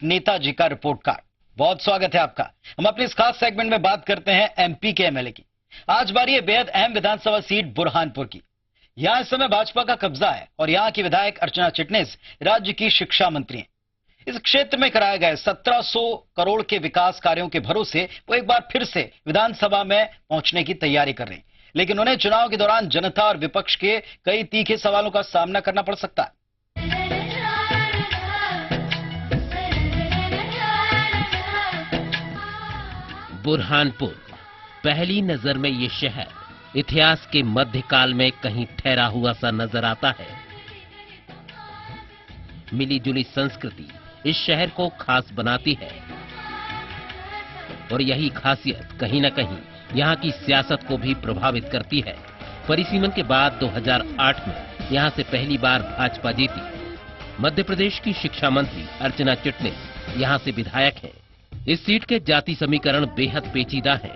नेताजी का report card. बहुत स्वागत है आपका। हम अपने इस खास सेगमेंट में बात करते हैं एमपी के एमएलए की। आज बारी है बेहद अहम विधानसभा सीट बुरहानपुर की। यहां इस समय भाजपा का कब्जा है और यहां की विधायक अर्चना चिटनिस राज्य की शिक्षा मंत्री हैं। इस क्षेत्र में कराए गए 1700 करोड़ के विकास कार्यों के भरोसे वो एक बार फिर से विधानसभा में पहुंचने की तैयारी कर रहे हैं, लेकिन उन्हें चुनाव के दौरान जनता और विपक्ष के कई तीखे सवालों का सामना करना पड़ सकता है। बुरहानपुर, पहली नजर में ये शहर इतिहास के मध्यकाल में कहीं ठहरा हुआ सा नजर आता है। मिली जुली संस्कृति इस शहर को खास बनाती है और यही खासियत कहीं न कहीं यहाँ की सियासत को भी प्रभावित करती है। परिसीमन के बाद 2008 में यहाँ से पहली बार भाजपा जीती। मध्य प्रदेश की शिक्षा मंत्री अर्चना चिटनिस यहाँ से विधायक हैं। इस सीट के जाति समीकरण बेहद पेचीदा है।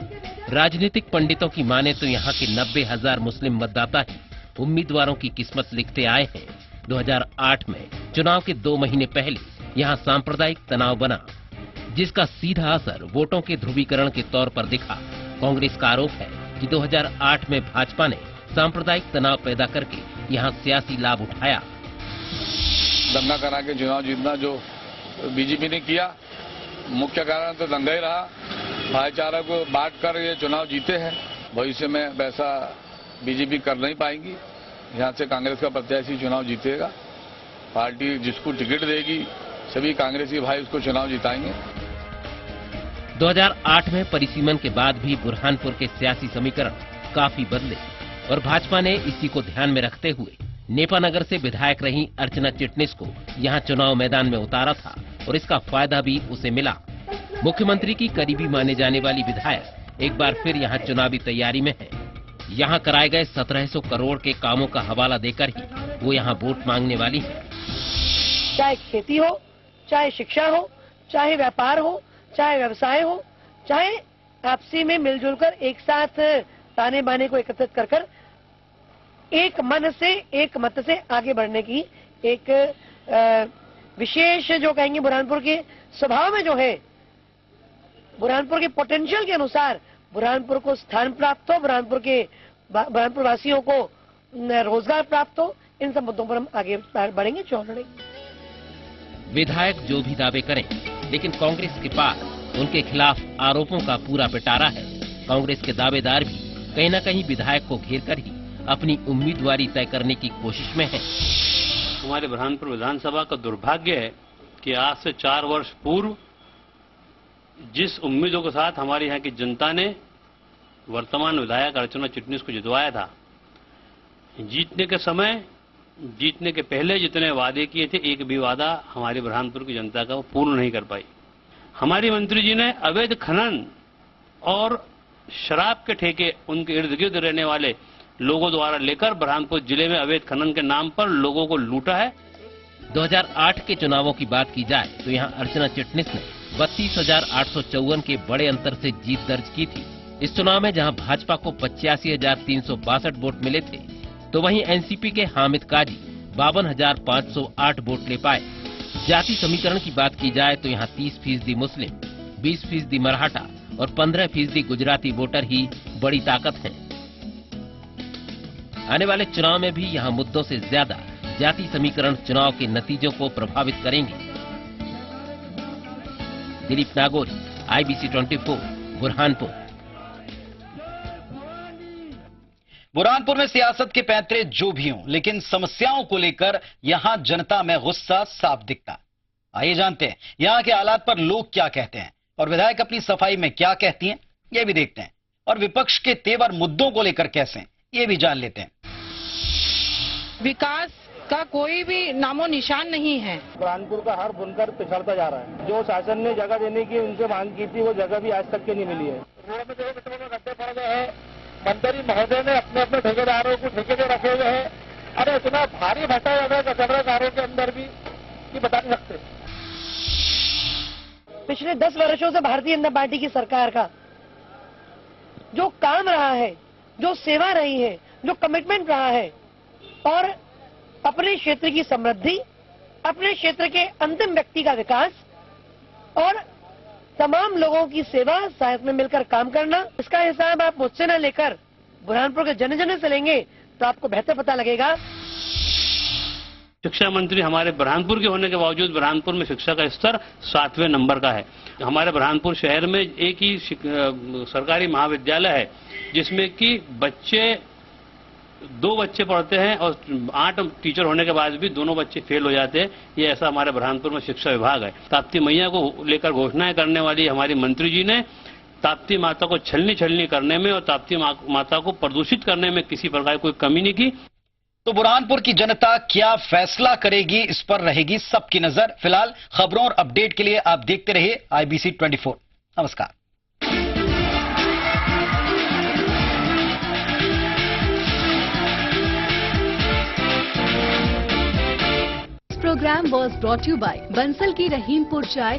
राजनीतिक पंडितों की माने तो यहाँ के 90,000 मुस्लिम मतदाता ही उम्मीदवारों की किस्मत लिखते आए हैं। 2008 में चुनाव के 2 महीने पहले यहाँ सांप्रदायिक तनाव बना, जिसका सीधा असर वोटों के ध्रुवीकरण के तौर पर दिखा। कांग्रेस का आरोप है कि 2008 में भाजपा ने सांप्रदायिक तनाव पैदा करके यहाँ सियासी लाभ उठाया। दंगा करा के चुनाव जीतना जो बीजेपी ने किया, मुख्य कारण तो दंगा ही रहा। भाईचारा को बांट कर ये चुनाव जीते हैं। भविष्य में वैसा बीजेपी कर नहीं पाएंगी। यहाँ से कांग्रेस का प्रत्याशी चुनाव जीतेगा। पार्टी जिसको टिकट देगी सभी कांग्रेसी भाई उसको चुनाव जिताएंगे। 2008 में परिसीमन के बाद भी बुरहानपुर के सियासी समीकरण काफी बदले और भाजपा ने इसी को ध्यान में रखते हुए नेपानगर से विधायक रही अर्चना चिटनिस को यहाँ चुनाव मैदान में उतारा था और इसका फायदा भी उसे मिला। मुख्यमंत्री की करीबी माने जाने वाली विधायक एक बार फिर यहाँ चुनावी तैयारी में है। यहाँ कराए गए 1700 करोड़ के कामों का हवाला देकर ही वो यहाँ वोट मांगने वाली है। चाहे खेती हो, चाहे शिक्षा हो, चाहे व्यापार हो, चाहे व्यवसाय हो, चाहे आपसी में मिलजुल कर एक साथ ताने बाने को एकत्रित कर एक मन से, एक मत से आगे बढ़ने की एक विशेष जो कहेंगे बुरहानपुर के स्वभाव में जो है, बुरहानपुर के पोटेंशियल के अनुसार बुरहानपुर को स्थान प्राप्त हो, बुरहानपुर वासियों को रोजगार प्राप्त हो, इन सब मुद्दों पर हम आगे बढ़ेंगे, चुनाव लड़ेंगे। विधायक जो भी दावे करें, लेकिन कांग्रेस के पास उनके खिलाफ आरोपों का पूरा पिटारा है। कांग्रेस के दावेदार भी कहीं न कहीं विधायक को घेर कर ही अपनी उम्मीदवारी तय करने की कोशिश में है। हमारे बुरहानपुर विधानसभा का दुर्भाग्य है कि आज से 4 वर्ष पूर्व जिस उम्मीदों के साथ हमारे यहाँ की जनता ने वर्तमान विधायक अर्चना चिटनिस को जितवाया था, जीतने के समय, जीतने के पहले जितने वादे किए थे, एक भी वादा हमारे बुरहानपुर की जनता का वो पूर्ण नहीं कर पाई। हमारी मंत्री जी ने अवैध खनन और शराब के ठेके उनके इर्द गिर्द रहने वाले लोगों द्वारा लेकर बुरहानपुर जिले में अवैध खनन के नाम पर लोगों को लूटा है। 2008 के चुनावों की बात की जाए तो यहाँ अर्चना चिटनिस ने 32,854 के बड़े अंतर से जीत दर्ज की थी। इस चुनाव में जहाँ भाजपा को 85,362 वोट मिले थे, तो वहीं एनसीपी के हामिद काजी 52,508 वोट ले पाए। जाति समीकरण की बात की जाए तो यहाँ 30% मुस्लिम, 20% मराठा और 15% गुजराती वोटर ही बड़ी ताकत हैं। आने वाले चुनाव में भी यहाँ मुद्दों से ज्यादा जाति समीकरण चुनाव के नतीजों को प्रभावित करेंगे। दिलीप नागोरी, IBC 24, बुरहानपुर। बुरहानपुर में सियासत के पैंतरे जो भी हों, लेकिन समस्याओं को लेकर यहां जनता में गुस्सा साफ दिखता। आइए जानते हैं यहां के हालात पर लोग क्या कहते हैं और विधायक अपनी सफाई में क्या कहती हैं, ये भी देखते हैं। और विपक्ष के तेवर मुद्दों को लेकर कैसे हैं, ये भी जान लेते हैं। विकास का कोई भी नामो निशान नहीं है। बुरहानपुर का हर बुनकर पिछड़ता जा रहा है। जो शासन ने जगह देने की उनसे मांग की थी, वो जगह भी आज तक की नहीं मिली है। रोड में देखो गड्ढे पड़ गए हैं। मंत्री महोदय ने अपने अपने ठेकेदारों को ठेके पे रखे हुए हैं। अरे इतना भारी भ्रष्टाचार कचराकारों के अंदर भी कि बता नहीं सकते। पिछले 10 वर्षों से भारतीय जनता पार्टी की सरकार का जो काम रहा है, जो सेवा रही है, जो कमिटमेंट रहा है और अपने क्षेत्र की समृद्धि, अपने क्षेत्र के अंतिम व्यक्ति का विकास, और तमाम लोगों की सेवा साथ में मिलकर काम करना। इसका हिसाब आप मुझसे न लेकर बुरहानपुर के जन जन से लेंगे तो आपको बेहतर पता लगेगा। शिक्षा मंत्री हमारे बुरहानपुर के होने के बावजूद बुरहानपुर में शिक्षा का स्तर 7वें नंबर का है। हमारे बुरहानपुर शहर में एक ही सरकारी महाविद्यालय है जिसमें कि दो बच्चे पढ़ते हैं और 8 टीचर होने के बाद भी दोनों बच्चे फेल हो जाते हैं। ये ऐसा हमारे बुरहानपुर में शिक्षा विभाग है। ताप्ती मैया को लेकर घोषणाएं करने वाली हमारी मंत्री जी ने ताप्ती माता को छलनी करने में और ताप्ती माता को प्रदूषित करने में किसी प्रकार कोई कमी नहीं की। तो बुरहानपुर की जनता क्या फैसला करेगी, इस पर रहेगी सबकी नजर। फिलहाल खबरों और अपडेट के लिए आप देखते रहिए IBC 24। नमस्कार। This program was brought to you by Bansal की रहीमपुर चाय।